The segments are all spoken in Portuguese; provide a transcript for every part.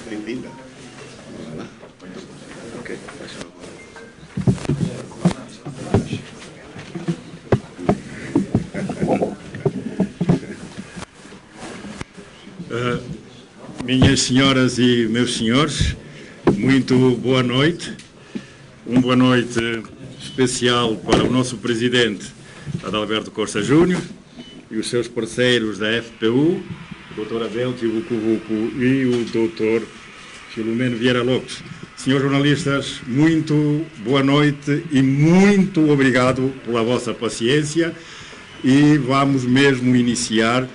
Bem-vinda. Ok, minhas senhoras e meus senhores, muito boa noite. Uma boa noite especial para o nosso presidente, Adalberto Costa Júnior, e os seus parceiros da FPU, o Dr. Abel Tibucubuco e o Dr. Filomeno Vieira Lopes. Senhores jornalistas, muito boa noite e muito obrigado pela vossa paciência, e vamos mesmo iniciar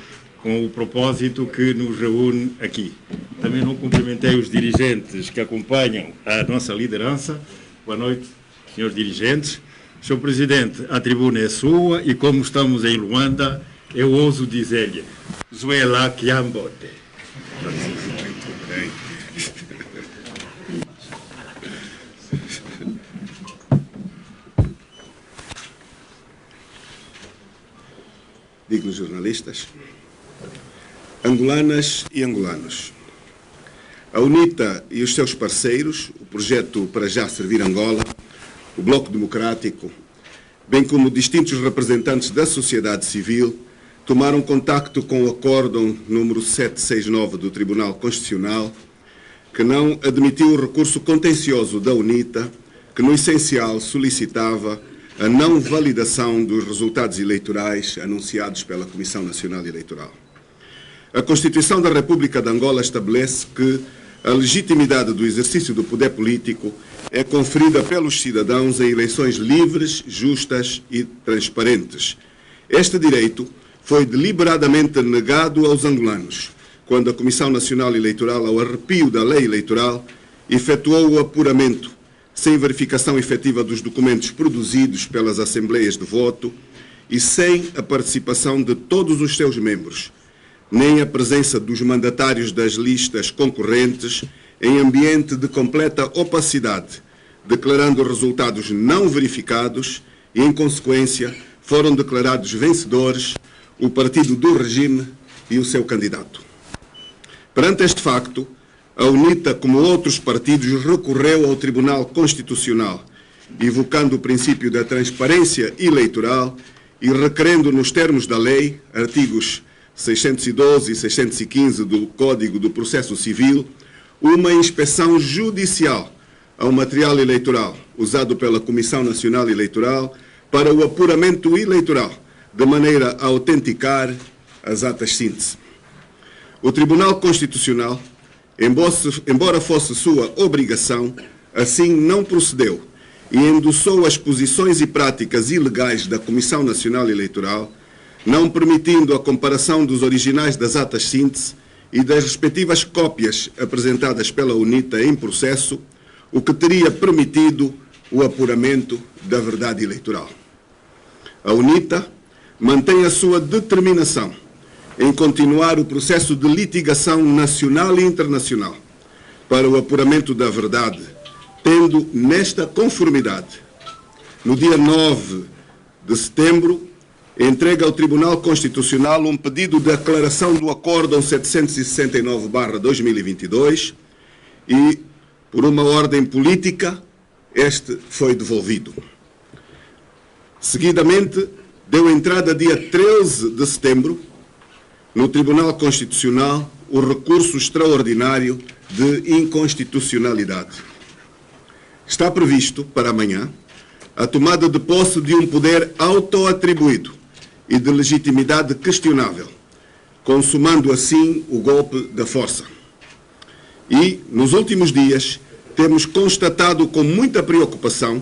com o propósito que nos reúne aqui. Também não cumprimentei os dirigentes que acompanham a nossa liderança. Boa noite, senhores dirigentes. Senhor Presidente, a tribuna é sua e, como estamos em Luanda, eu ouso dizer-lhe, Zuela Kiambote. muito bem. Dignos jornalistas, angolanas e angolanos, a UNITA e os seus parceiros, o Projeto Para Já Servir Angola, o Bloco Democrático, bem como distintos representantes da sociedade civil, tomaram contacto com o acórdão número 769 do Tribunal Constitucional, que não admitiu o recurso contencioso da UNITA, que no essencial solicitava a não validação dos resultados eleitorais anunciados pela Comissão Nacional Eleitoral. A Constituição da República de Angola estabelece que a legitimidade do exercício do poder político é conferida pelos cidadãos em eleições livres, justas e transparentes. Este direito foi deliberadamente negado aos angolanos, quando a Comissão Nacional Eleitoral, ao arrepio da lei eleitoral, efetuou o apuramento, sem verificação efetiva dos documentos produzidos pelas assembleias de voto e sem a participação de todos os seus membros, nem a presença dos mandatários das listas concorrentes em ambiente de completa opacidade, declarando resultados não verificados e, em consequência, foram declarados vencedores o partido do regime e o seu candidato. Perante este facto, a UNITA, como outros partidos, recorreu ao Tribunal Constitucional, invocando o princípio da transparência eleitoral e requerendo, nos termos da lei, artigos 612 e 615 do Código do Processo Civil, uma inspeção judicial ao material eleitoral usado pela Comissão Nacional Eleitoral para o apuramento eleitoral, de maneira a autenticar as atas síntese. O Tribunal Constitucional, embora fosse sua obrigação, assim não procedeu e endossou as posições e práticas ilegais da Comissão Nacional Eleitoral, não permitindo a comparação dos originais das atas síntese e das respectivas cópias apresentadas pela UNITA em processo, o que teria permitido o apuramento da verdade eleitoral. A UNITA mantém a sua determinação em continuar o processo de litigação nacional e internacional para o apuramento da verdade, tendo nesta conformidade, no dia 9 de setembro, entrega ao Tribunal Constitucional um pedido de aclaração do Acórdão 769/2022 e, por uma ordem política, este foi devolvido. Seguidamente, deu entrada dia 13 de setembro, no Tribunal Constitucional, o recurso extraordinário de inconstitucionalidade. Está previsto, para amanhã, a tomada de posse de um poder autoatribuído e de legitimidade questionável, consumando assim o golpe da força. E, nos últimos dias, temos constatado com muita preocupação,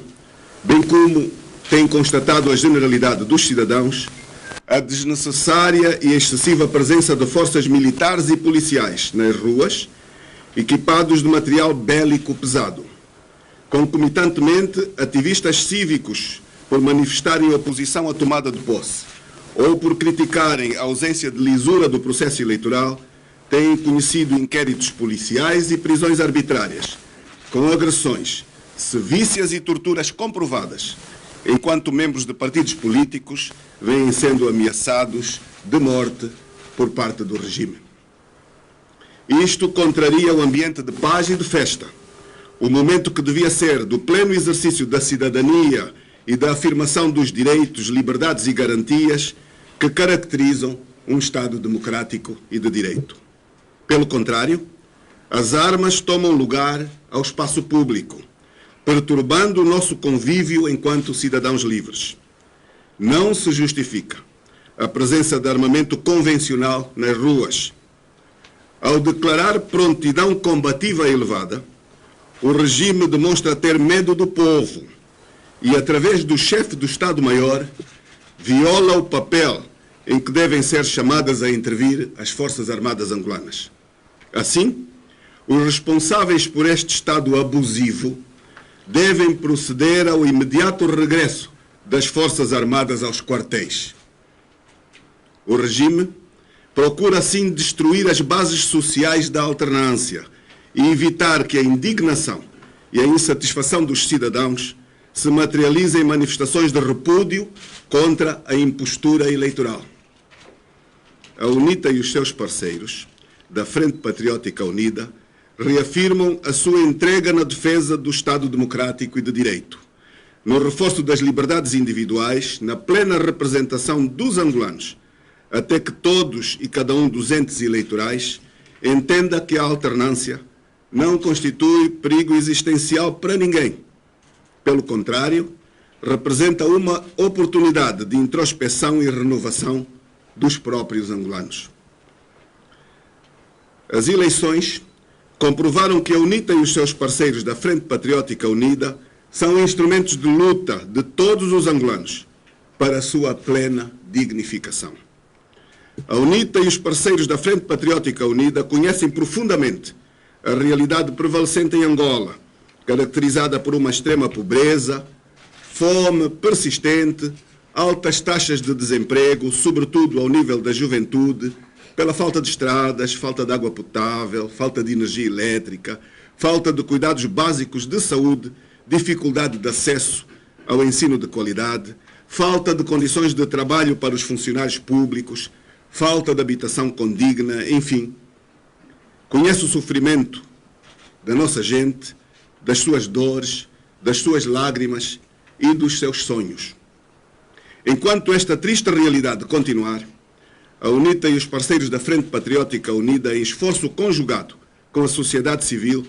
bem como tem constatado a generalidade dos cidadãos, a desnecessária e excessiva presença de forças militares e policiais nas ruas equipados de material bélico pesado. Concomitantemente, ativistas cívicos, por manifestarem oposição à tomada de posse ou por criticarem a ausência de lisura do processo eleitoral, têm conhecido inquéritos policiais e prisões arbitrárias, com agressões, sevícias e torturas comprovadas, enquanto membros de partidos políticos vêm sendo ameaçados de morte por parte do regime. Isto contraria o ambiente de paz e de festa, o momento que devia ser do pleno exercício da cidadania e da afirmação dos direitos, liberdades e garantias que caracterizam um Estado democrático e de direito. Pelo contrário, as armas tomam lugar ao espaço público, perturbando o nosso convívio enquanto cidadãos livres. Não se justifica a presença de armamento convencional nas ruas. Ao declarar prontidão combativa elevada, o regime demonstra ter medo do povo e, através do chefe do Estado-Maior, viola o papel em que devem ser chamadas a intervir as Forças Armadas angolanas. Assim, os responsáveis por este Estado abusivo devem proceder ao imediato regresso das Forças Armadas aos quartéis. O regime procura, assim, destruir as bases sociais da alternância e evitar que a indignação e a insatisfação dos cidadãos se materializem em manifestações de repúdio contra a impostura eleitoral. A UNITA e os seus parceiros da Frente Patriótica Unida reafirmam a sua entrega na defesa do Estado democrático e de direito, no reforço das liberdades individuais, na plena representação dos angolanos, até que todos e cada um dos entes eleitorais entenda que a alternância não constitui perigo existencial para ninguém. Pelo contrário, representa uma oportunidade de introspeção e renovação dos próprios angolanos. As eleições comprovaram que a UNITA e os seus parceiros da Frente Patriótica Unida são instrumentos de luta de todos os angolanos para a sua plena dignificação. A UNITA e os parceiros da Frente Patriótica Unida conhecem profundamente a realidade prevalecente em Angola, caracterizada por uma extrema pobreza, fome persistente, altas taxas de desemprego, sobretudo ao nível da juventude, pela falta de estradas, falta de água potável, falta de energia elétrica, falta de cuidados básicos de saúde, dificuldade de acesso ao ensino de qualidade, falta de condições de trabalho para os funcionários públicos, falta de habitação condigna, enfim. Conhece o sofrimento da nossa gente, das suas dores, das suas lágrimas e dos seus sonhos. Enquanto esta triste realidade continuar, a UNITA e os parceiros da Frente Patriótica Unida, em esforço conjugado com a sociedade civil,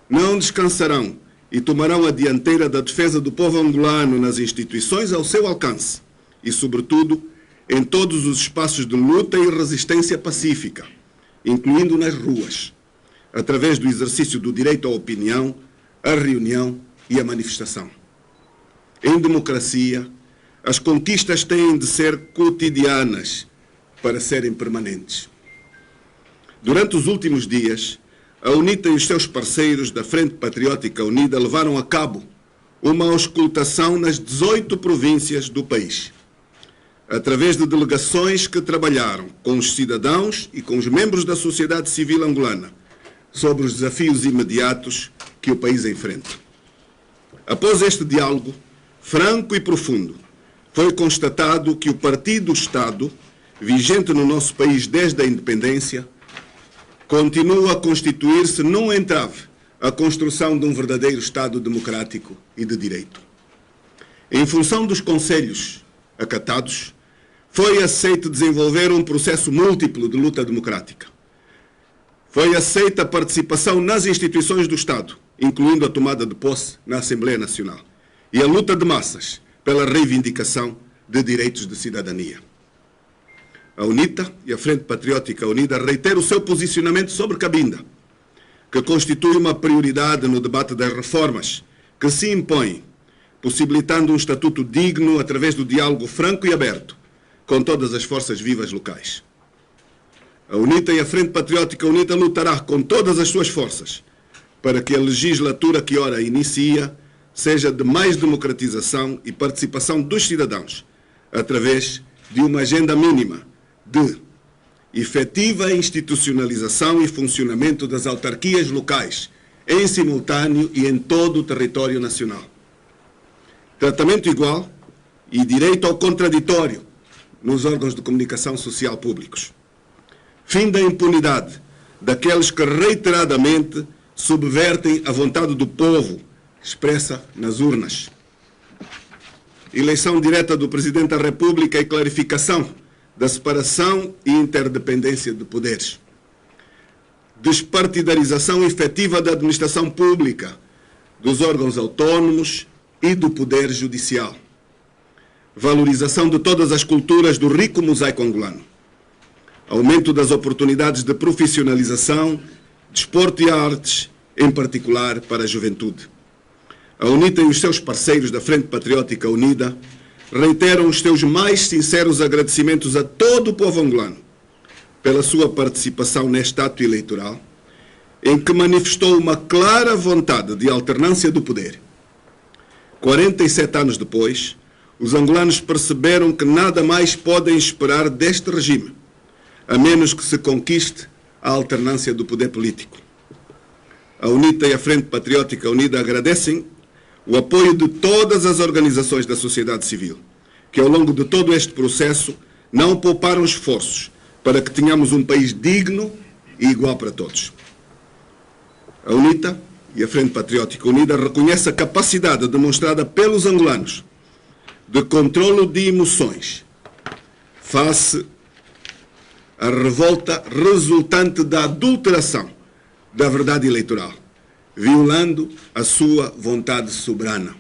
não descansarão e tomarão a dianteira da defesa do povo angolano nas instituições ao seu alcance e, sobretudo, em todos os espaços de luta e resistência pacífica, incluindo nas ruas, através do exercício do direito à opinião, à reunião e à manifestação. Em democracia, as conquistas têm de ser cotidianas para serem permanentes. Durante os últimos dias, a UNITA e os seus parceiros da Frente Patriótica Unida levaram a cabo uma auscultação nas 18 províncias do país, através de delegações que trabalharam com os cidadãos e com os membros da sociedade civil angolana sobre os desafios imediatos que o país enfrenta. Após este diálogo franco e profundo, foi constatado que o Partido-Estado, vigente no nosso país desde a independência, continua a constituir-se num entrave à construção de um verdadeiro Estado democrático e de direito. Em função dos conselhos acatados, foi aceito desenvolver um processo múltiplo de luta democrática. Foi aceita a participação nas instituições do Estado, incluindo a tomada de posse na Assembleia Nacional, e a luta de massas pela reivindicação de direitos de cidadania. A UNITA e a Frente Patriótica Unida reiteram o seu posicionamento sobre Cabinda, que constitui uma prioridade no debate das reformas que se impõem, possibilitando um estatuto digno através do diálogo franco e aberto com todas as forças vivas locais. A UNITA e a Frente Patriótica Unida lutará com todas as suas forças para que a legislatura que ora inicia seja de mais democratização e participação dos cidadãos, através de uma agenda mínima de efetiva institucionalização e funcionamento das autarquias locais, em simultâneo e em todo o território nacional. Tratamento igual e direito ao contraditório nos órgãos de comunicação social públicos. Fim da impunidade daqueles que reiteradamente subvertem a vontade do povo expressa nas urnas. Eleição direta do Presidente da República e clarificação da separação e interdependência de poderes. Despartidarização efetiva da administração pública, dos órgãos autónomos e do Poder Judicial. Valorização de todas as culturas do rico mosaico angolano. Aumento das oportunidades de profissionalização, desporto e artes, em particular para a juventude. A UNITA e os seus parceiros da Frente Patriótica Unida reiteram os seus mais sinceros agradecimentos a todo o povo angolano pela sua participação neste ato eleitoral, em que manifestou uma clara vontade de alternância do poder. 47 anos depois, os angolanos perceberam que nada mais podem esperar deste regime, a menos que se conquiste a alternância do poder político. A UNITA e a Frente Patriótica Unida agradecem o apoio de todas as organizações da sociedade civil, que ao longo de todo este processo não pouparam esforços para que tenhamos um país digno e igual para todos. A UNITA e a Frente Patriótica Unida reconhece a capacidade demonstrada pelos angolanos de controlo de emoções face à revolta resultante da adulteração da verdade eleitoral, violando a sua vontade soberana.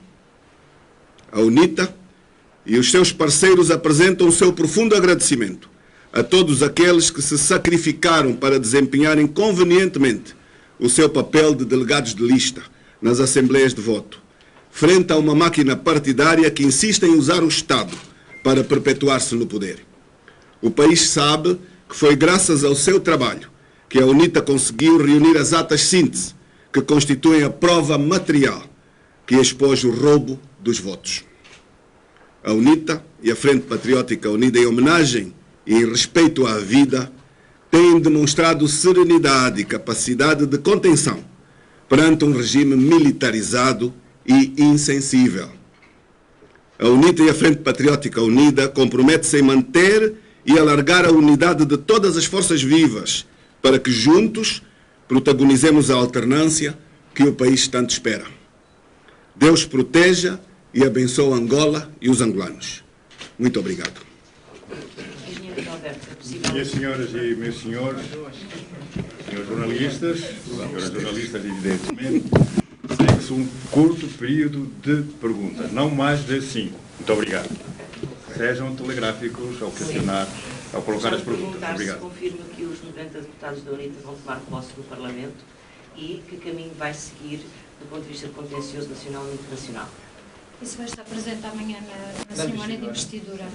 A UNITA e os seus parceiros apresentam o seu profundo agradecimento a todos aqueles que se sacrificaram para desempenharem convenientemente o seu papel de delegados de lista nas assembleias de voto, frente a uma máquina partidária que insiste em usar o Estado para perpetuar-se no poder. O país sabe que foi graças ao seu trabalho que a UNITA conseguiu reunir as atas síntese que constituem a prova material que expôs o roubo dos votos. A UNITA e a Frente Patriótica Unida, em homenagem e em respeito à vida, têm demonstrado serenidade e capacidade de contenção perante um regime militarizado e insensível. A UNITA e a Frente Patriótica Unida compromete-se em manter e alargar a unidade de todas as forças vivas para que juntos protagonizemos a alternância que o país tanto espera. Deus proteja e abençoe Angola e os angolanos. Muito obrigado. Minhas senhoras e meus senhores, senhores jornalistas, evidentemente, segue-se um curto período de perguntas, não mais de 5. Muito obrigado. Sejam telegráficos ao questionar, ao colocar as perguntas. Obrigado. Confirma que os 90 deputados da UNITA vão tomar posse no Parlamento e que caminho vai seguir do ponto de vista contencioso nacional e internacional. Isso vai estar presente amanhã na cerimónia de investidura.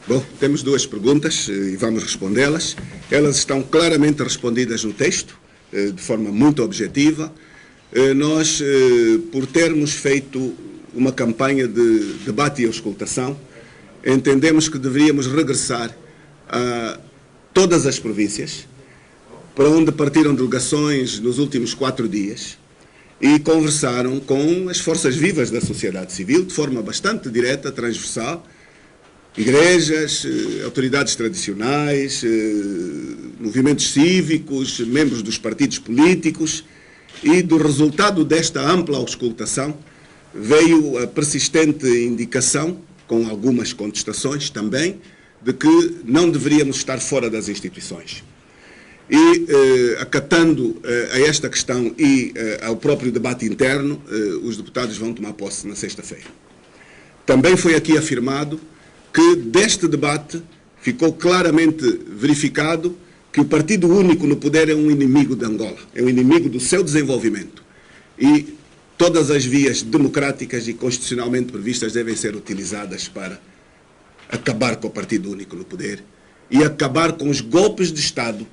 Bom, temos duas perguntas e vamos respondê-las. Elas estão claramente respondidas no texto, de forma muito objetiva. Nós, por termos feito uma campanha de debate e auscultação, entendemos que deveríamos regressar a todas as províncias, para onde partiram delegações nos últimos 4 dias, e conversaram com as forças vivas da sociedade civil, de forma bastante direta, transversal, igrejas, autoridades tradicionais, movimentos cívicos, membros dos partidos políticos, e do resultado desta ampla auscultação veio a persistente indicação, com algumas contestações também, de que não deveríamos estar fora das instituições. E, acatando a esta questão e ao próprio debate interno, os deputados vão tomar posse na sexta-feira. Também foi aqui afirmado que deste debate ficou claramente verificado que o partido único no poder é um inimigo de Angola, é um inimigo do seu desenvolvimento. E todas as vias democráticas e constitucionalmente previstas devem ser utilizadas para acabar com o partido único no poder e acabar com os golpes de Estado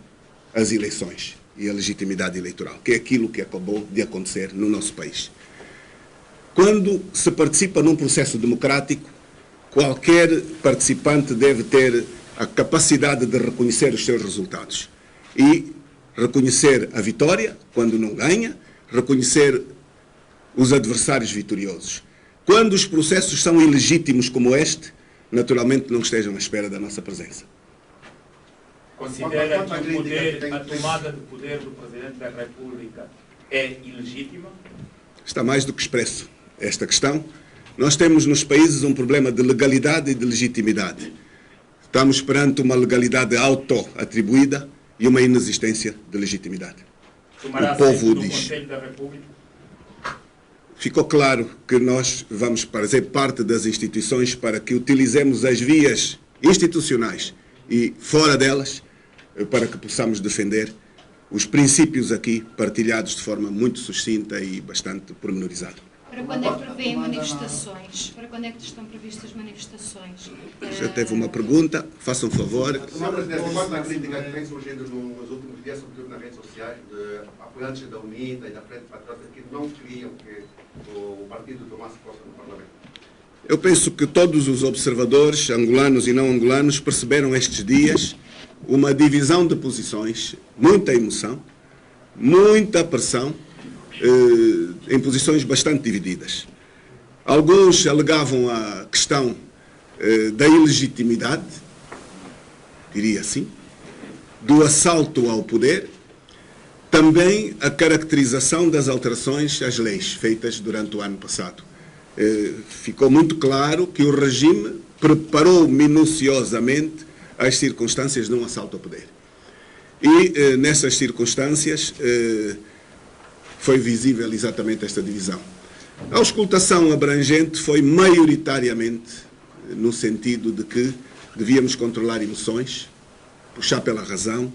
às eleições e a legitimidade eleitoral, que é aquilo que acabou de acontecer no nosso país. Quando se participa num processo democrático, qualquer participante deve ter a capacidade de reconhecer os seus resultados e reconhecer a vitória quando não ganha, reconhecer os adversários vitoriosos. Quando os processos são ilegítimos como este, naturalmente não estejam à espera da nossa presença. Considera que a tomada de poder do Presidente da República é ilegítima? Está mais do que expresso esta questão. Nós temos nos países um problema de legalidade e de legitimidade. Estamos perante uma legalidade auto-atribuída e uma inexistência de legitimidade. Tomará o povo no diz. Conselho da República? Ficou claro que nós vamos fazer parte das instituições para que utilizemos as vias institucionais e fora delas para que possamos defender os princípios aqui partilhados de forma muito sucinta e bastante pormenorizada. Para quando é que prevêem manifestações? Para quando é que estão previstas manifestações? Já teve uma pergunta, façam um favor. Sr. Presidente, quanto à crítica que vem surgindo nos últimos dias, sobretudo nas redes sociais, de apoiantes da UNITA e da Frente Patriota que não queriam que o partido tomasse posse no Parlamento? Eu penso que todos os observadores, angolanos e não angolanos, perceberam estes dias uma divisão de posições, muita emoção, muita pressão, em posições bastante divididas. Alguns alegavam a questão da ilegitimidade, diria assim, do assalto ao poder, também a caracterização das alterações às leis feitas durante o ano passado. Ficou muito claro que o regime preparou minuciosamente as circunstâncias de um assalto ao poder. E nessas circunstâncias foi visível exatamente esta divisão. A auscultação abrangente foi maioritariamente no sentido de que devíamos controlar emoções, puxar pela razão,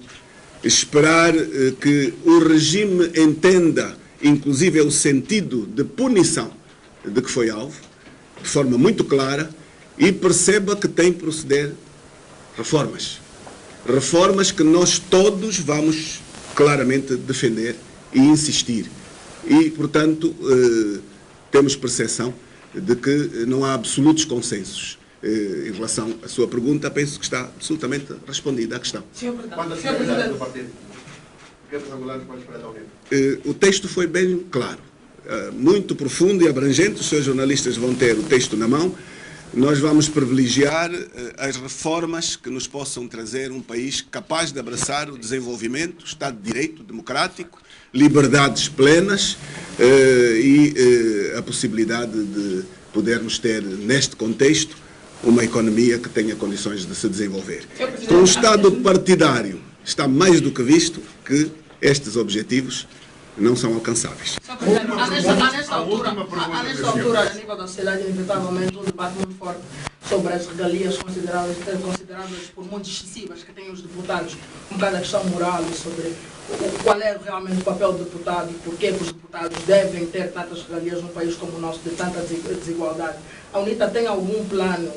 esperar que o regime entenda, inclusive, o sentido de punição de que foi alvo, de forma muito clara, e perceba que tem que proceder reformas. Reformas que nós todos vamos claramente defender e insistir. E, portanto, temos percepção de que não há absolutos consensos. Em relação à sua pergunta, penso que está absolutamente respondida a questão. Quanto à finalidade do partido? O que os angolanos podem esperar da União? O texto foi bem claro, muito profundo e abrangente. Os seus jornalistas vão ter o texto na mão. Nós vamos privilegiar as reformas que nos possam trazer um país capaz de abraçar o desenvolvimento, o Estado de Direito democrático, liberdades plenas e a possibilidade de podermos ter, neste contexto, uma economia que tenha condições de se desenvolver. Com o Estado partidário, está mais do que visto que estes objetivos não são alcançáveis. Nesta altura, a nível da sociedade, inevitavelmente, um debate muito forte sobre as regalias consideradas por muitos excessivas que têm os deputados, um bocado a questão moral sobre qual é realmente o papel do deputado e por que os deputados devem ter tantas regalias num país como o nosso, de tanta desigualdade. A UNITA tem algum plano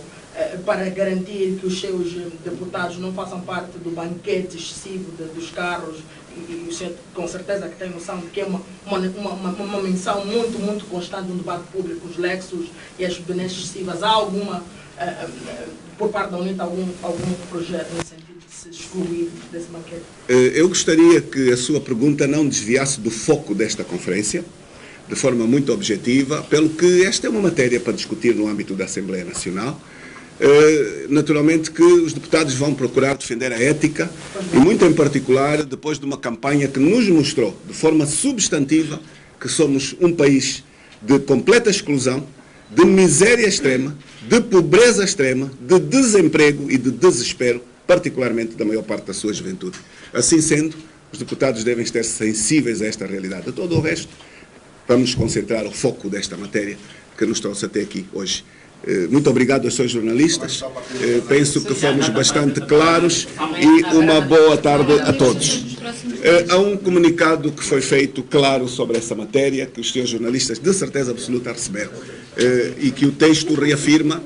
para garantir que os seus deputados não façam parte do banquete excessivo dos carros, e o senhor com certeza que tem noção de que é uma menção muito constante no debate público, os Lexus e as benesses excessivas. Há alguma, por parte da UNITA, algum projeto nesse sentido de se excluir desse banquete? Eu gostaria que a sua pergunta não desviasse do foco desta conferência, de forma muito objetiva, pelo que esta é uma matéria para discutir no âmbito da Assembleia Nacional. Naturalmente que os deputados vão procurar defender a ética e muito em particular depois de uma campanha que nos mostrou de forma substantiva que somos um país de completa exclusão, de miséria extrema, de pobreza extrema, de desemprego e de desespero, particularmente da maior parte da sua juventude. Assim sendo, os deputados devem estar sensíveis a esta realidade. De todo o resto, vamos concentrar o foco desta matéria que nos trouxe até aqui hoje. Muito obrigado aos seus jornalistas. Penso que fomos bastante claros e uma boa tarde a todos. Há um comunicado que foi feito claro sobre essa matéria, que os seus jornalistas de certeza absoluta receberam, e que o texto reafirma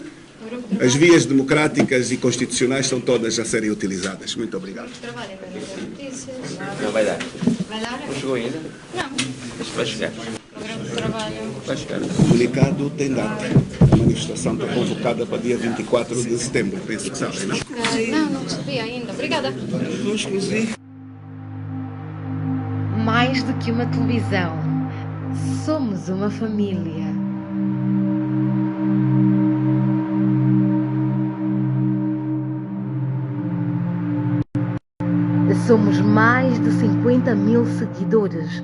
As vias democráticas e constitucionais são todas a serem utilizadas. Muito obrigado. Trabalho é para notícias. Não vai dar. Vai dar? Não chegou ainda? Não. Mas vai chegar. Programa de trabalho. Vai chegar. O comunicado tem data. A manifestação está convocada para dia 24 de setembro. Penso que sabem, não? Não recebi ainda. Obrigada. Mais do que uma televisão, somos uma família. Somos mais de 50.000 seguidores.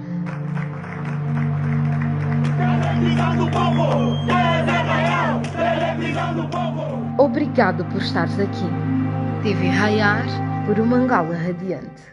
Obrigado por estares aqui. TV Raiar por uma Angola radiante.